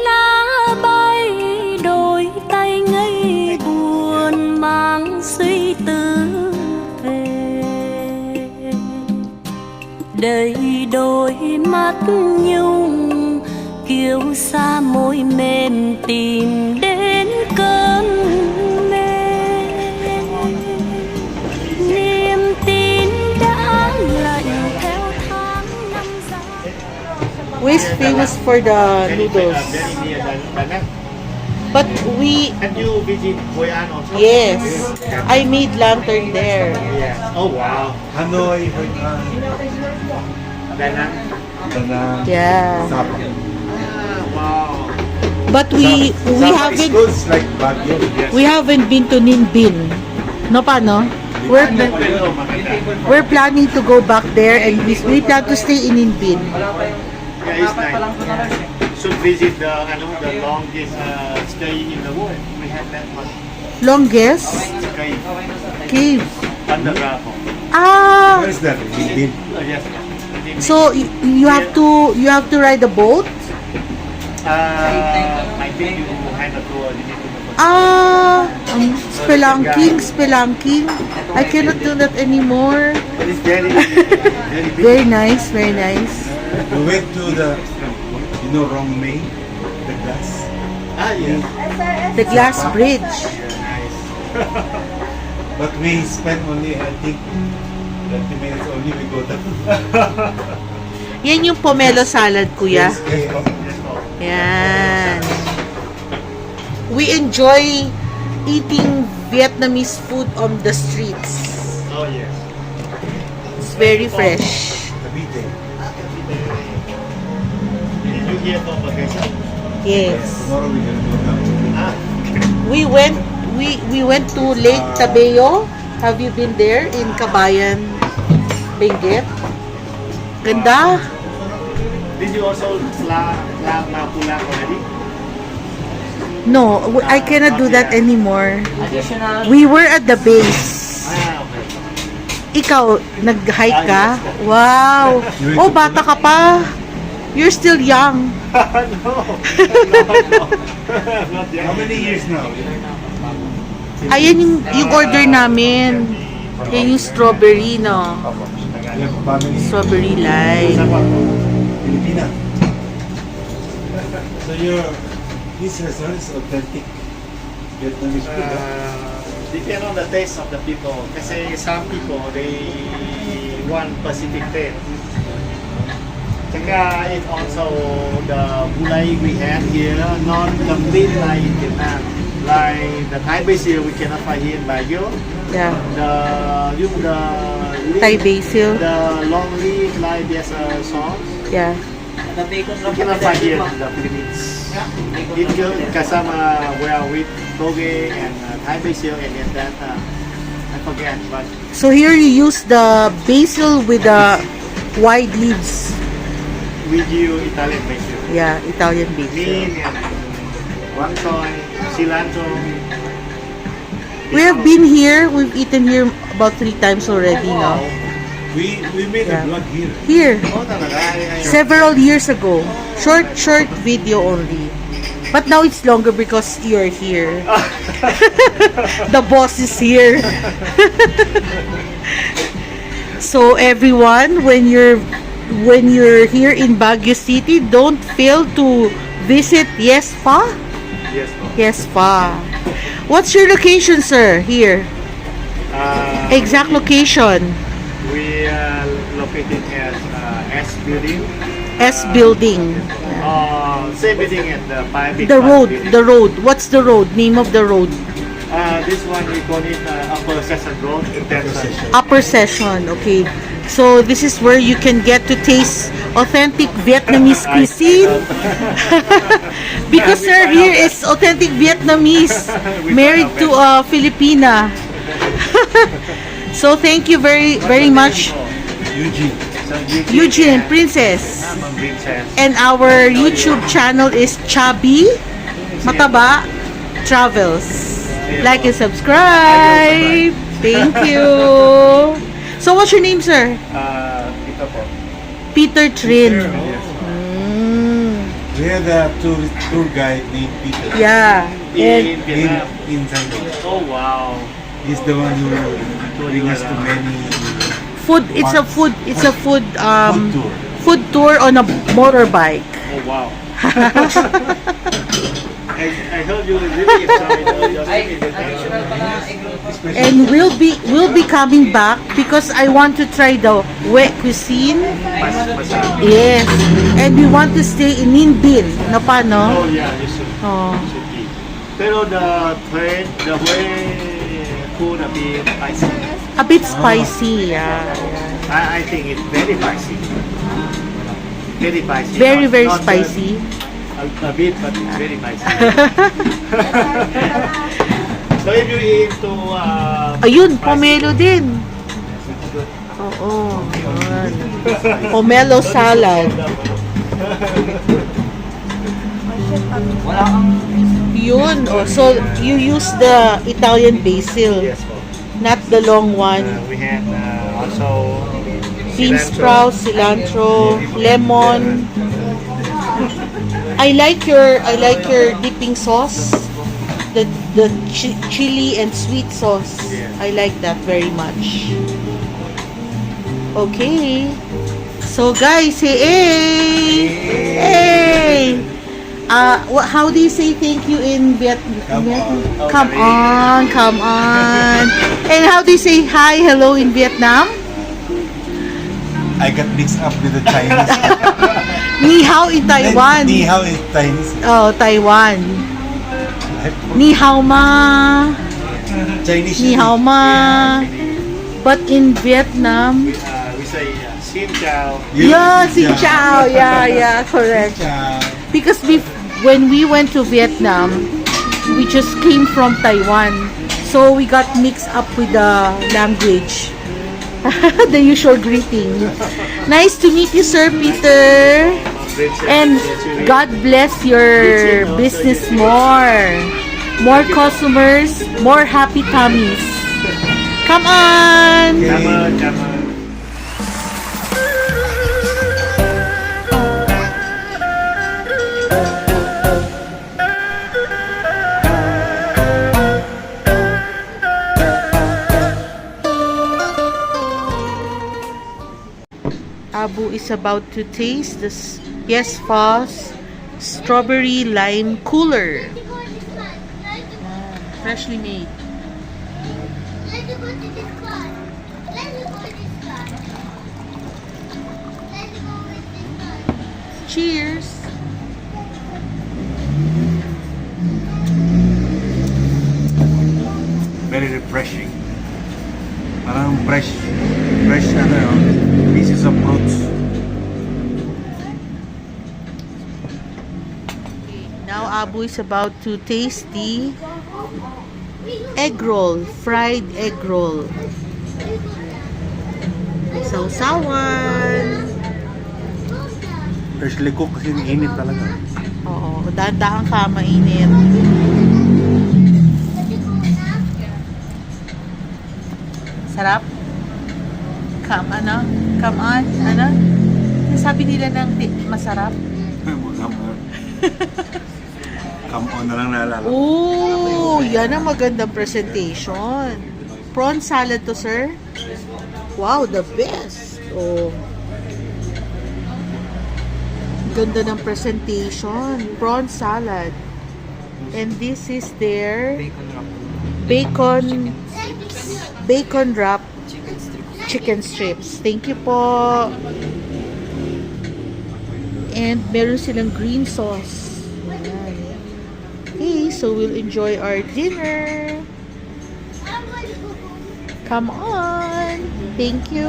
lá bay, đôi tay ngây buồn mang suy tư về. Đầy đôi mắt nhung kiêu xa môi mềm tìm đến cơn mê. Niềm tin đã lạnh theo tháng năm dài. We're famous for the noodles. Very near Da Nang. But we, Can you visit Hoi An also? yes, I made lantern there. Yes. Oh wow. Hanoi, Hoi An, Da Nang. Da Nang, Yeah. Sabah. Wow. But we Sabah is haven't good, it's like Baguio. Yes. we haven't been to Ninh Binh. No paano? We're planning to go back there and we plan to stay in Ninh Binh. Yeah, it's nice. Should visit the longest stay in the world. We have that one. Longest Cave. cave. Underground. Ah, Where is that? Bin. Yes. so you have to ride a boat? I think you had a tour. You need to go. Ah, spelunking. I cannot do that anymore. It's very, very big. Very nice, very nice. We went to the, Rong Mei, the glass. Ah, yes. The glass bridge. Nice. But we spent only, I think, 30 minutes only we go down. Yan yung pomelo salad, kuya. Yes, yes, oh. Yes, oh. Yan. We enjoy eating Vietnamese food on the streets. Oh, yes. It's very fresh. The BJ. Did you hear from vacation? Yes. Tomorrow we can go down. Ah, We went to Lake Tabeo. Have you been there in Kabayan, Benguet? Ganda. did you also fly Pulang already? No, I cannot do that anymore. We were at the base. Ah, okay. Ikaw, nag-hike ka? Wow! Oh, bata ka pa. You're still young. No. Not yet. How many years now? Ayan yung order namin. Yan yung strawberry, no? You have family in Strawberry light. Filipina. So this restaurant is authentic Vietnamese food. Depend on the taste of the people. Kasi some people, they want Pacific taste. Tsaka it also, the gulay we have here, not complete like in Vietnam. Like the Thai basil, we cannot find here in Baguio. Yeah. The leaf, Thai basil. the long leaf, like there's a sauce. Yeah. We cannot find here in the Philippines. It goes kasama well with toge and Thai basil and then that I forget, but So here you use the basil with the wide leaves. we use Italian basil. Yeah, Italian basil. Mint and wang soy, cilantro. We have been here. We've eaten here about 3 times already, no? We made Yeah. a vlog here. Here, Oh, talaga. several years ago. Short video only. But now it's longer because you're here. The boss is here. So everyone, when you're here in Baguio City, don't fail to visit Yes Pa. Yes, po. Yes Pa. What's your location, sir? Here. Exact location. We are located at S building. S building. Same building at the Pacific. The road. What's the road? Name of the road? This one we call it Upper Session Road. Upper Session. Okay. So this is where you can get to taste authentic Vietnamese cuisine. Because sir, here is authentic Vietnamese, married to a Filipina. So thank you very much, Eugene Princess. And our YouTube channel is Chubby Mataba Travels. Like and subscribe. Thank you. So what's your name, sir? Ito po. Peter Trin. Yes, po. We had a tour guide named Peter. Yeah. In And Vietnam. In Saigon. Oh wow. He's the one who brings us to many food, it's a food food tour. food tour on a motorbike. Oh wow. I heard you really enjoyed your trip in Vietnam. And we'll be coming back because I want to try the wet cuisine. Yes. And we want to stay in Ninh Binh. No pa, Oh no? yeah, you should. Oh. You should be. Pero the train, the way food a bit spicy. A bit spicy, yeah. I think it's very spicy. Very spicy. Very, very Not spicy. a bit, but it's very spicy. So if you eat to Ayun, pomelo din. Oo. Yun. Pomelo salad. Yun. Oh, so you use the Italian basil, yes, po. not the long one. We had also Bean sprouts, cilantro, lemon. I like your dipping sauce. The chili and sweet sauce. Yeah. I like that very much. Okay. So guys, say hey. Hey. How do you say thank you in Vietnam? Come on, come on. And how do you say hi, hello in Vietnam? I got mixed up with the Chinese. Ni hao in Taiwan. Ni hao is Chinese. Oh, Taiwan. Ni hao ma. Chinese. Ni hao ma. But in Vietnam, we say xin chào. yeah, xin chào. Yeah, correct. Because when we went to Vietnam, we just came from Taiwan. So we got mixed up with the language. The usual greeting. Nice to meet you, Sir Peter. And God bless your business more. More customers, more happy tummies. Come on! Come on, come on. Abu is about to taste this Yes Foss strawberry lime cooler. Freshly made. Cheers! Very refreshing. Parang fresh pieces of fruits. Now Abu is about to taste the egg roll, fried egg roll. Sausawan. Freshly cooked kasi init talaga. Oo, dahan-dahan ka mainit. Sarap. Come on, ano? Sabi nila ng masarap. Come on na lang naalala. Oh, yan ang magandang presentation. Prawn salad to, sir. Wow, the best. Oh. Ganda ng presentation. Prawn salad. And this is their bacon wrap chicken strips. Thank you po. And meron silang green sauce. Ayan. Okay, so we'll enjoy our dinner. Come on. Thank you.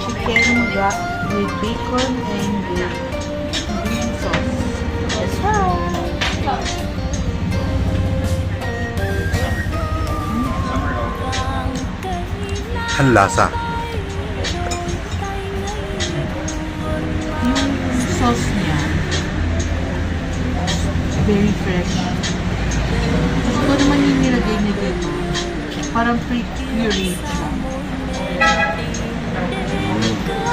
Chicken wrap with bacon and with green sauce. Let's try. Ang lasa. Yung sauce niya, very fresh. Ito naman yung nilagay niya dito. Parang pre-pureed siya.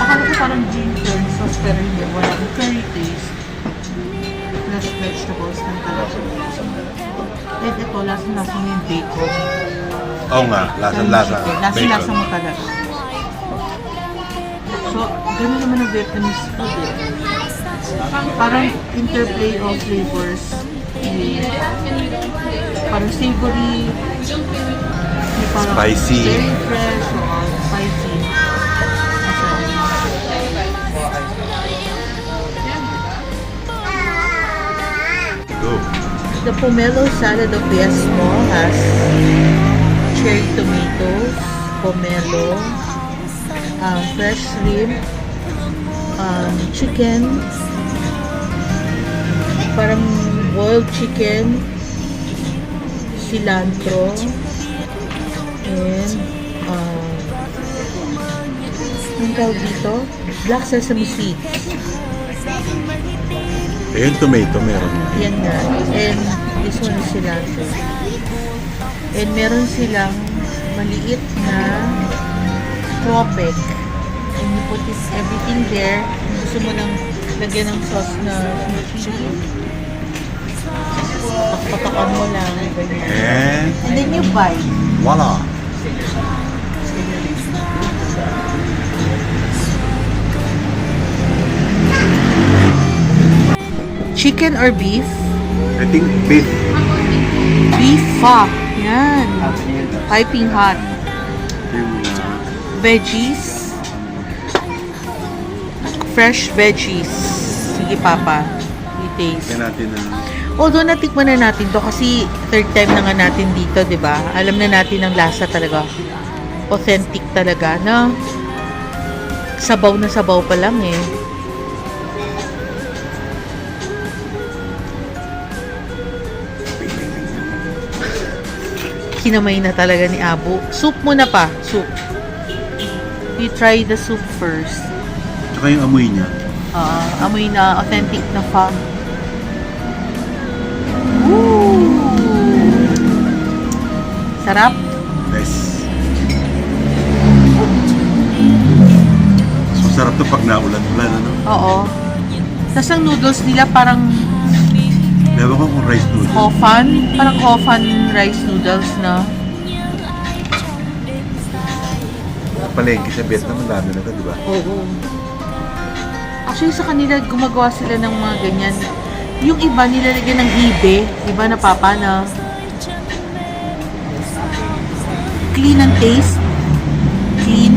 Akala ko parang green corn sauce pero hindi. Walang curry taste. Fresh vegetables ng talaga. And ito, lasa-lasa mo yung bacon. Oo nga, lasa-lasa. Lasa-lasa mo talaga. So, gano'n naman ang Vietnamese food eh. Parang interplay of flavors. Parang savory, may parang Spicy. very fresh, or spicy. Go. The pomelo salad of Viesmo has cherry tomatoes, pomelo, fresh shrimp, chicken, parang boiled chicken, cilantro, and ang tawag dito? Black sesame seeds. Ayun, tomato meron. Yan na. And this one is cilantro. And meron silang maliit na tropic. And you put this everything there. Kung gusto mo nang lagyan ng sauce na chili. Patak-patakan mo lang. Ganyan. And then you bite. Voila! Chicken or beef? I think beef. Beef fa. Yan. Piping hot. Veggies. Fresh veggies. Sige, Papa. I-taste. Kaya natin na. Although natikman na natin to kasi third time na nga natin dito, 'di ba? Alam na natin ang lasa talaga. Authentic talaga na sabaw na sabaw pa lang eh. Kinamay na talaga ni Abo. Soup muna pa, soup. You try the soup first. Tsaka yung amoy niya. Amoy na authentic na fa. Ooh! Sarap. Nice. So, sarap to pag naulan-ulan, ano? Oo. Tapos ang noodles nila parang Meron ko kung rice noodles. hofan. Parang hofan rice noodles na. Palengke sa Vietnam, ang dami na ito, di ba? Oo. Actually, sa kanila, gumagawa sila ng mga ganyan. Yung iba, nilalagyan ng hibe. Iba na papa na clean ang taste. Clean.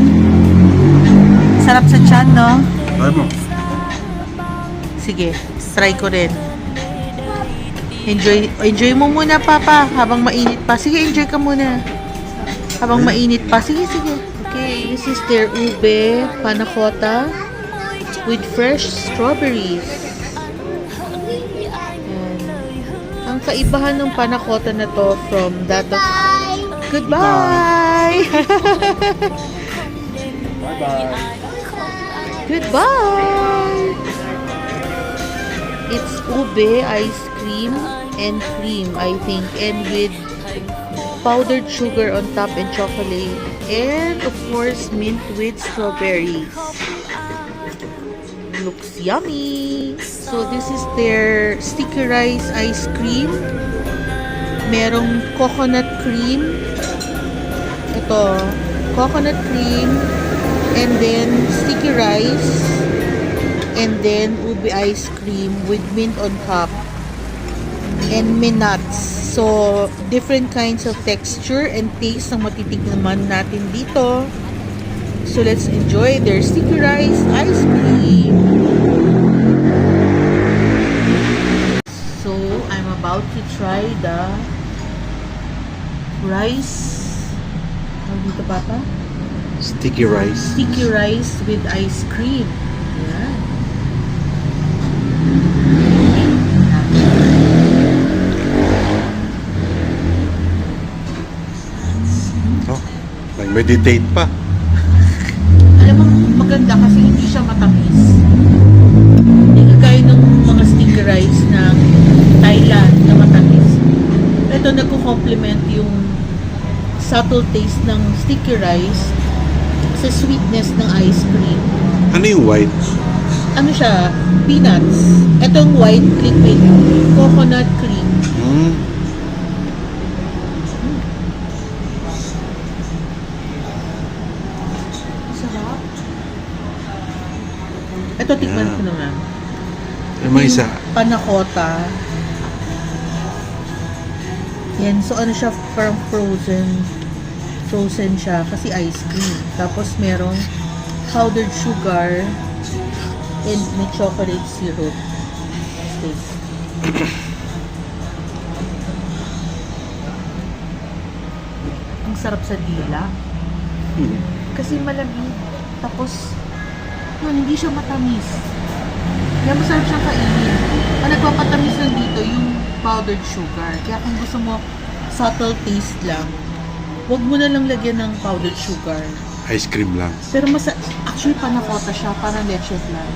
Sarap sa tiyan, no? Try mo. Sige, try ko rin. Enjoy mo muna, Papa, habang mainit pa. Sige, enjoy ka muna. Habang mainit pa. Sige. Okay, this is their ube panna cotta with fresh strawberries. And, ang kaibahan ng panna cotta na to from that of... Goodbye! Bye-bye. Goodbye! It's ube ice cream and cream, I think, and with powdered sugar on top and chocolate, and of course mint with strawberries. Looks yummy. So this is their sticky rice ice cream. Merong coconut cream. Ito, coconut cream, and then sticky rice, and then ube ice cream with mint on top, and may nuts. So, different kinds of texture and taste ang matitignan natin dito. So, let's enjoy their sticky rice ice cream. So, I'm about to try the rice. Ano dito, Papa? Sticky rice. Sticky rice with ice cream. Ayan. Oh, nag-meditate pa. Alam mo, maganda kasi hindi siya matamis. Hindi kagaya ng mga sticky rice ng Thailand. ito nagko-complement yung subtle taste ng sticky rice sa sweetness ng ice cream. Ano yung white? Ano siya? Peanuts. Itong white liquid, coconut cream. Mm. Sarap. Ito, tikman Yeah. ko naman. Yung mga isa. Panakota. Yan, so ano siya, parang frozen. Frozen siya kasi ice cream. Tapos merong powdered sugar and may chocolate syrup. Taste. Ang sarap sa dila. Kasi malamig. Tapos, hindi siya matamis. Kaya masarap siyang kainin. Ang nagpapatamis lang dito yung powdered sugar. Kaya kung gusto mo subtle taste lang, huwag mo na lang lagyan ng powdered sugar. Ice cream lang. Pero actually panakota siya, parang leche flan.